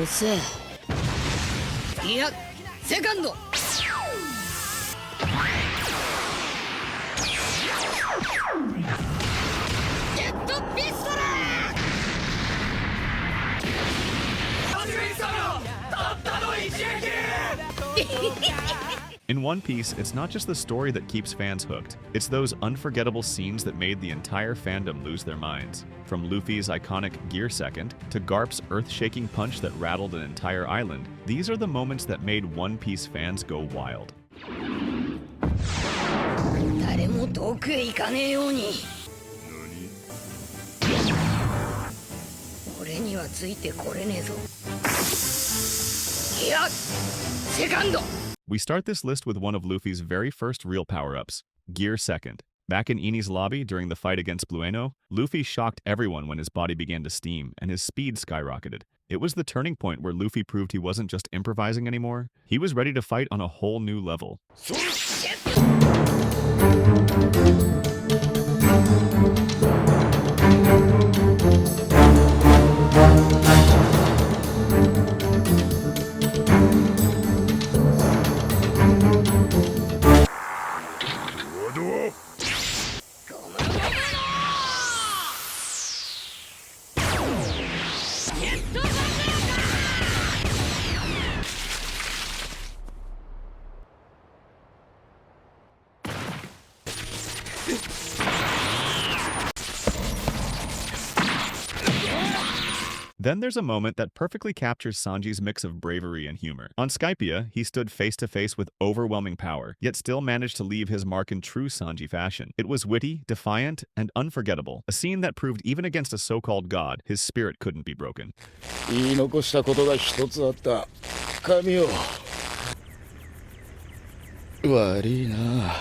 遅え。いや、セカンド。ジェットピストル。In One Piece, it's not just the story that keeps fans hooked. It's those unforgettable scenes that made the entire fandom lose their minds. From Luffy's iconic Gear Second to Garp's earth-shaking punch that rattled an entire island, these are the moments that made One Piece fans go wild. 誰も遠くへ行かねえように。俺にはついてこれねえぞ。いや、セカンド。 We start this list with one of Luffy's very first real power-ups, Gear Second. Back in Enies lobby during the fight against Blueno, Luffy shocked everyone when his body began to steam and his speed skyrocketed. It was the turning point where Luffy proved he wasn't just improvising anymore, he was ready to fight on a whole new level. Then there's a moment that perfectly captures Sanji's mix of bravery and humor. On Skypiea, he stood face-to-face with overwhelming power, yet still managed to leave his mark in true Sanji fashion. It was witty, defiant, and unforgettable, a scene that proved even against a so-called god, his spirit couldn't be broken. 言い残したことが一つあった。神よ。悪いな。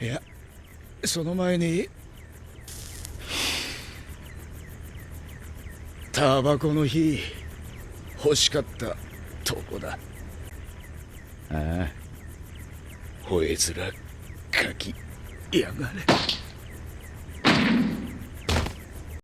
いや、その前に。タバコの火欲しかったとこだ。ああ、吠え面かきやがれ。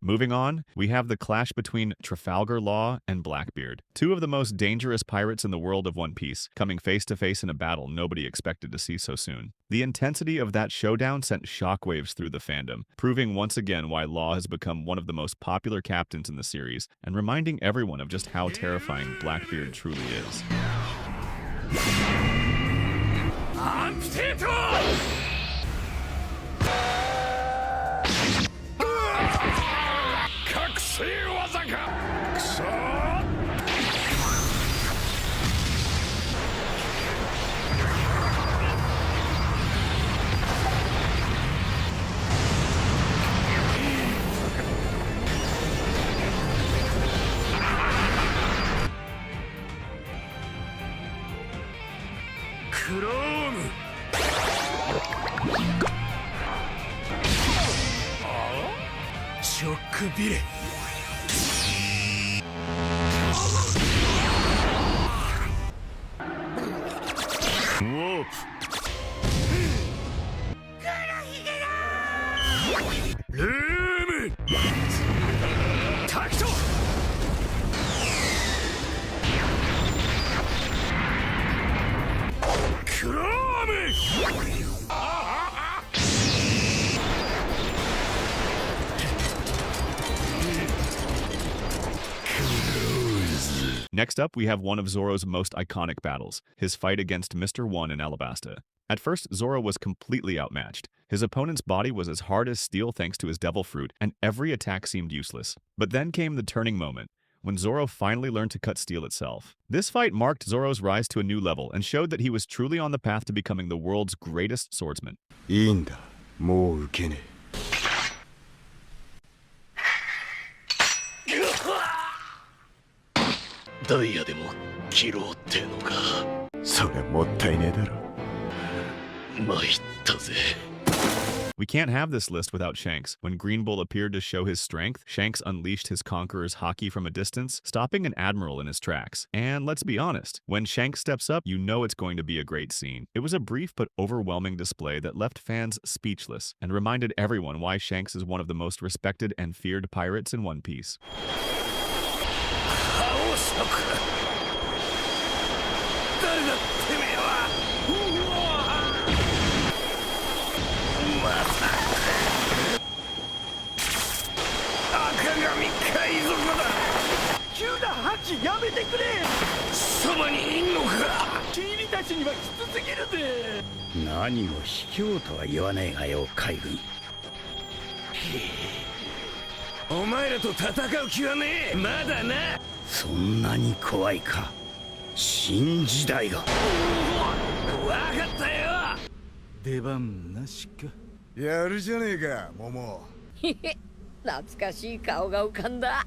Moving on, we have the clash between Trafalgar Law and Blackbeard, two of the most dangerous pirates in the world of One Piece, coming face-to-face in a battle nobody expected to see so soon. The intensity of that showdown sent shockwaves through the fandom, proving once again why Law has become one of the most popular captains in the series, and reminding everyone of just how terrifying Blackbeard truly is. Next up, we have one of Zoro's most iconic battles, his fight against Mr. One in Alabasta. At first, Zoro was completely outmatched. His opponent's body was as hard as steel thanks to his devil fruit, and every attack seemed useless. But then came the turning moment, when Zoro finally learned to cut steel itself. This fight marked Zoro's rise to a new level and showed that he was truly on the path to becoming the world's greatest swordsman. いいんだ、もう受けねえ。 ダイヤでも切ろうってのか。それもったいねえだろ。参ったぜ。 We can't have this list without Shanks. When Green Bull appeared to show his strength, Shanks unleashed his conqueror's haki from a distance, stopping an admiral in his tracks. And let's be honest, when Shanks steps up, you know it's going to be a great scene. It was a brief but overwhelming display that left fans speechless and reminded everyone why Shanks is one of the most respected and feared pirates in One Piece. 誰だてめえは。まさか赤髪海賊だ。急な覇気やめてくれ。そばにいんのか。君たちにはきつすぎるぜ。何も卑怯とは言わねえがよ、海軍。お前らと戦う気はねえ。まだな。そんなに怖いか。新時代が。わかったよ。出番なしか。やるじゃねえか、桃。へへ、懐かしい顔が浮かんだ。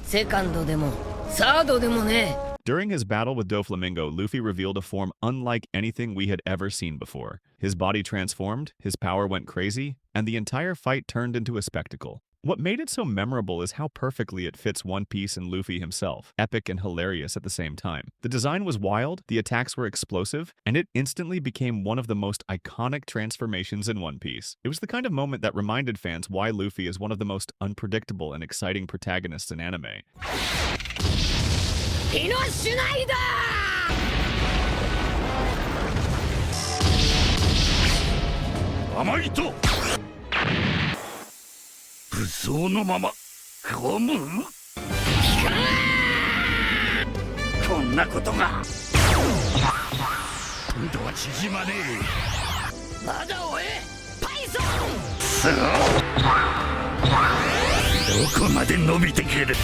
セカンドでもサードでもね。 During his battle with Doflamingo, Luffy revealed a form unlike anything we had ever seen before. His body transformed, his power went crazy, and the entire fight turned into a spectacle. What made it so memorable is how perfectly it fits One Piece and Luffy himself, epic and hilarious at the same time. The design was wild, the attacks were explosive, and it instantly became one of the most iconic transformations in One Piece. It was the kind of moment that reminded fans why Luffy is one of the most unpredictable and exciting protagonists in anime. イノシュナイダー。甘いと武装のままゴム。こんなことが。今度は縮まねえ。まだ追えパイソン。どこまで伸びてくる。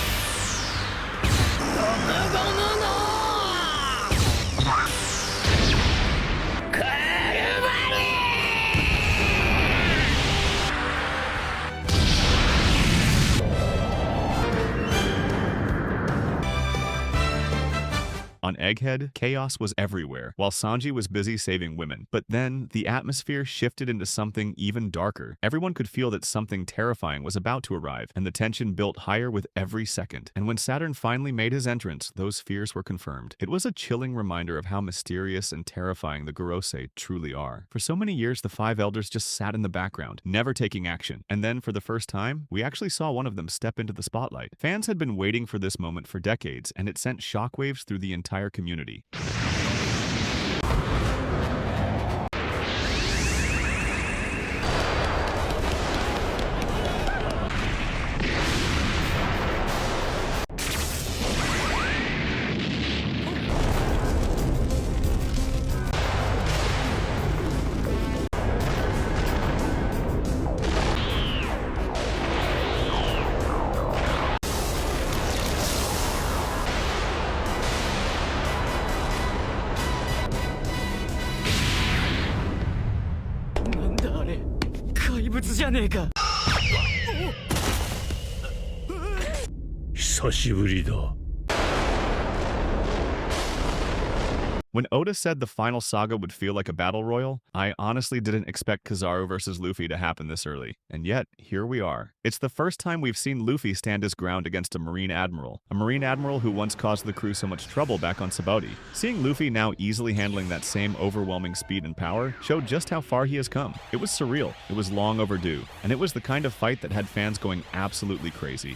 On Egghead, chaos was everywhere, while Sanji was busy saving women. But then, the atmosphere shifted into something even darker. Everyone could feel that something terrifying was about to arrive, and the tension built higher with every second. And when Saturn finally made his entrance, those fears were confirmed. It was a chilling reminder of how mysterious and terrifying the Gorosei truly are. For so many years, the Five Elders just sat in the background, never taking action. And then, for the first time, we actually saw one of them step into the spotlight. Fans had been waiting for this moment for decades, and it sent shockwaves through the entire community. When Oda said the final saga would feel like a battle royal, I honestly didn't expect Kizaru versus Luffy to happen this early. And yet, here we are. It's the first time we've seen Luffy stand his ground against a Marine Admiral who once caused the crew so much trouble back on Sabaody. Seeing Luffy now easily handling that same overwhelming speed and power showed just how far he has come. It was surreal, it was long overdue, and it was the kind of fight that had fans going absolutely crazy.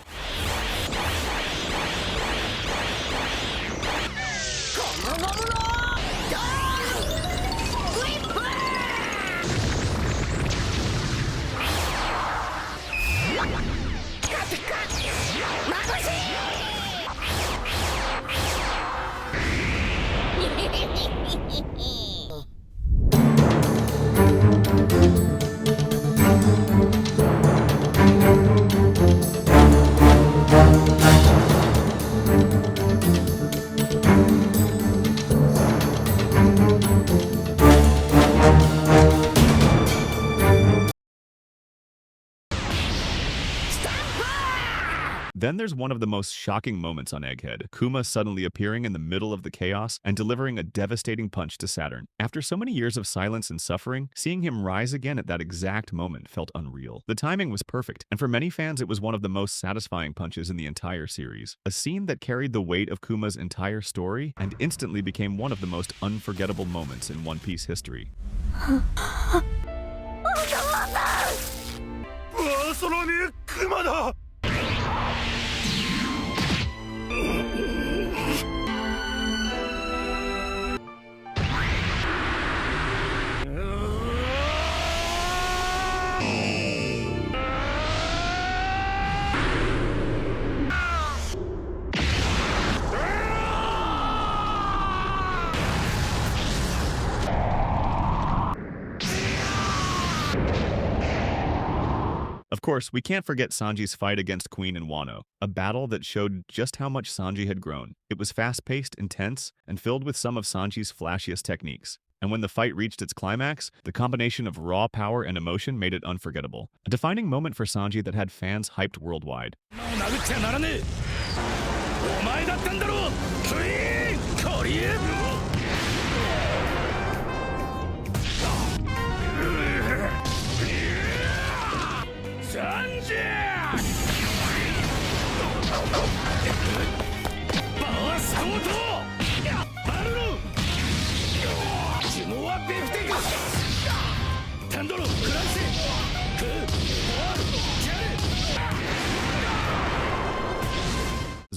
Then there's one of the most shocking moments on Egghead, Kuma suddenly appearing in the middle of the chaos and delivering a devastating punch to Saturn. After so many years of silence and suffering, seeing him rise again at that exact moment felt unreal. The timing was perfect, and for many fans it was one of the most satisfying punches in the entire series. A scene that carried the weight of Kuma's entire story and instantly became one of the most unforgettable moments in One Piece history. そのね、熊だ。course, we can't forget Sanji's fight against Queen in Wano, a battle that showed just how much Sanji had grown. It was fast-paced, intense, and filled with some of Sanji's flashiest techniques. And when the fight reached its climax, the combination of raw power and emotion made it unforgettable. A defining moment for Sanji that had fans hyped worldwide.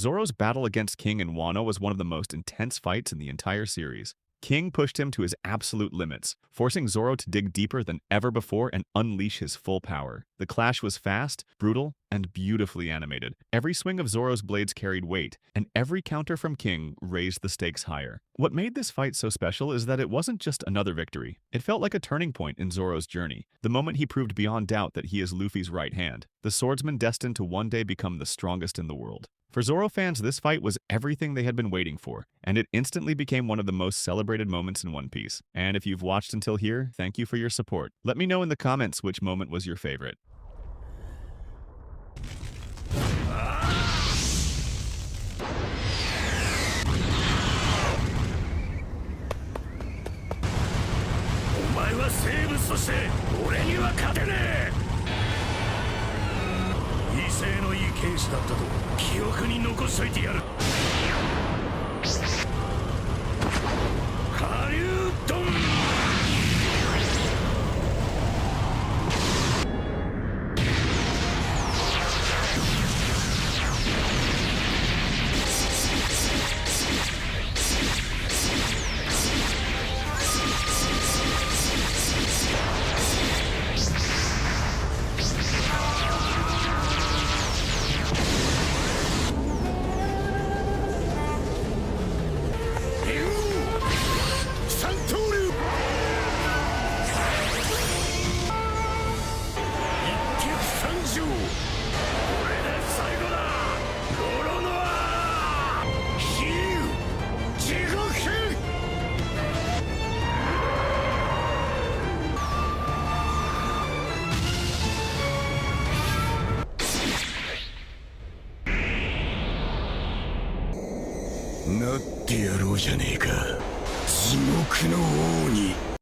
Zoro's battle against King in Wano was one of the most intense fights in the entire series. King pushed him to his absolute limits, forcing Zoro to dig deeper than ever before and unleash his full power. The clash was fast, brutal, and beautifully animated. Every swing of Zoro's blades carried weight, and every counter from King raised the stakes higher. What made this fight so special is that it wasn't just another victory. It felt like a turning point in Zoro's journey, the moment he proved beyond doubt that he is Luffy's right hand, the swordsman destined to one day become the strongest in the world. For Zoro fans, this fight was everything they had been waiting for, and it instantly became one of the most celebrated moments in One Piece. And if you've watched until here, thank you for your support. Let me know in the comments which moment was your favorite.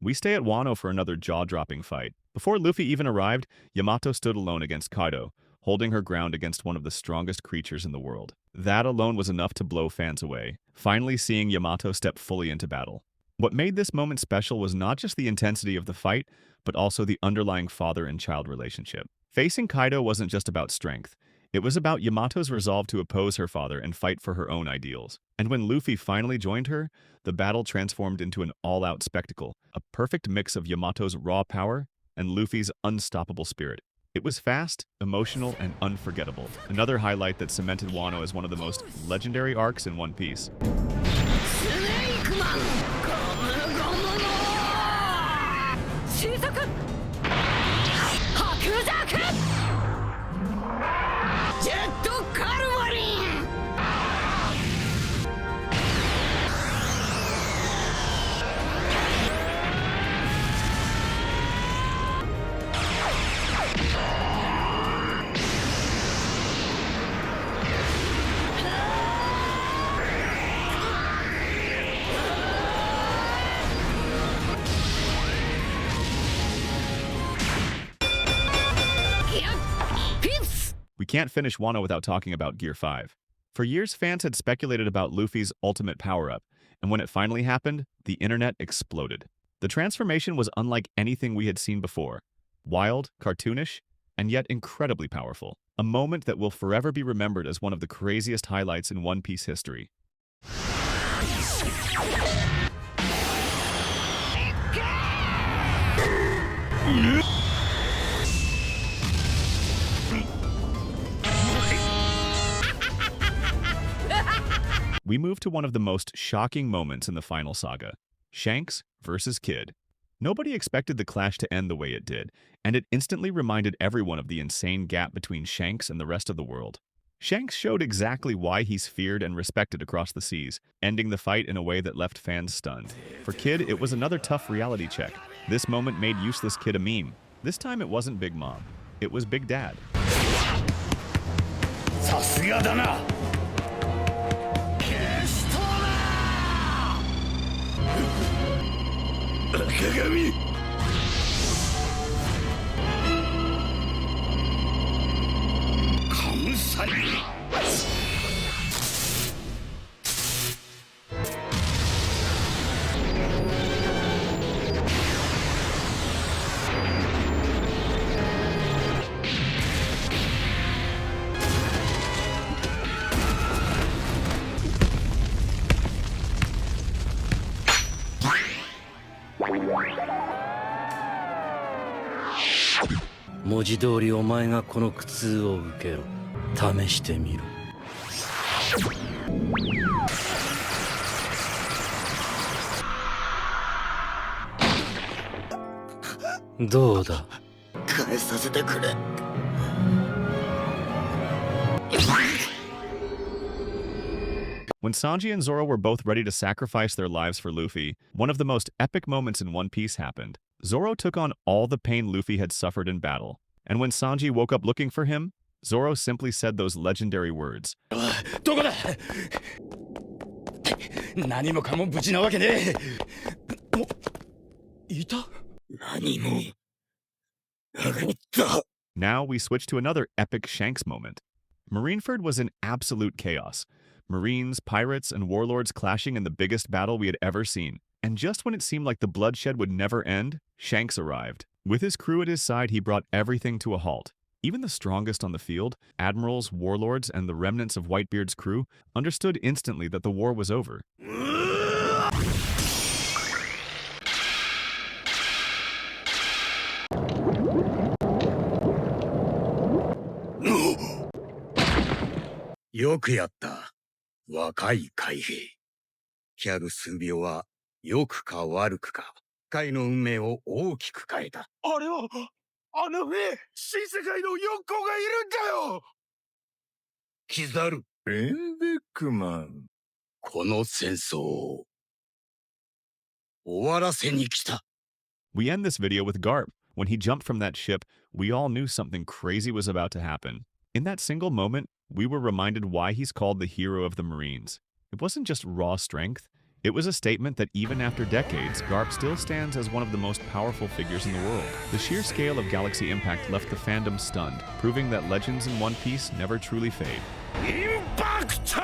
We stay at Wano for another jaw-dropping fight. Before Luffy even arrived, Yamato stood alone against Kaido, holding her ground against one of the strongest creatures in the world. That alone was enough to blow fans away, finally seeing Yamato step fully into battle. What made this moment special was not just the intensity of the fight, but also the underlying father and child relationship. Facing Kaido wasn't just about strength. It was about Yamato's resolve to oppose her father and fight for her own ideals. And when Luffy finally joined her, the battle transformed into an all-out spectacle, a perfect mix of Yamato's raw power and Luffy's unstoppable spirit. It was fast, emotional, and unforgettable. Another highlight that cemented Wano as one of the most legendary arcs in One Piece. We can't finish Wano without talking about Gear 5. For years, fans had speculated about Luffy's ultimate power-up, and when it finally happened, the internet exploded. The transformation was unlike anything we had seen before. Wild, cartoonish, and yet incredibly powerful. A moment that will forever be remembered as one of the craziest highlights in One Piece history. We move to one of the most shocking moments in the final saga, Shanks versus Kid. Nobody expected the clash to end the way it did, and it instantly reminded everyone of the insane gap between Shanks and the rest of the world. Shanks showed exactly why he's feared and respected across the seas, ending the fight in a way that left fans stunned. For Kid, it was another tough reality check. This moment made Useless Kid a meme. This time it wasn't Big Mom. It was Big Dad. さすがだな。消しとな。赤髪。カムサリ。文字通りお前がこの苦痛を受けろ。試してみろ。どうだ。返させてくれ。When Sanji and Zoro were both ready to sacrifice their lives for Luffy, one of the most epic moments in One Piece happened. Zoro took on all the pain Luffy had suffered in battle. And when Sanji woke up looking for him, Zoro simply said those legendary words. どこだ。何もかも無事なわけねえ。いた。何もなかった。 Now we switch to another epic Shanks moment. Marineford was in absolute chaos. Marines, pirates, and warlords clashing in the biggest battle we had ever seen. And just when it seemed like the bloodshed would never end, Shanks arrived. With his crew at his side, he brought everything to a halt. Even the strongest on the field, admirals, warlords, and the remnants of Whitebeard's crew, understood instantly that the war was over. よくやった。若い海兵。キャル数秒は良くか悪くか、海の運命を大きく変えた。あれは、あの兵、新世界の四皇がいるんだよ。キザル。ベンベックマン。この戦争を終わらせに来た。 We end this video with Garp. When he jumped from that ship, we all knew something crazy was about to happen. In that single moment, we were reminded why he's called the hero of the Marines. It wasn't just raw strength. It was a statement that even after decades, Garp still stands as one of the most powerful figures in the world. The sheer scale of Galaxy Impact left the fandom stunned, proving that legends in One Piece never truly fade. Impact!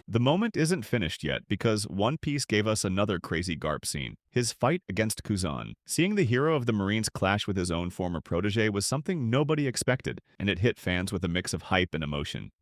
The moment isn't finished yet because One Piece gave us another crazy Garp scene, his fight against Kuzan. Seeing the hero of the Marines clash with his own former protege was something nobody expected, and it hit fans with a mix of hype and emotion.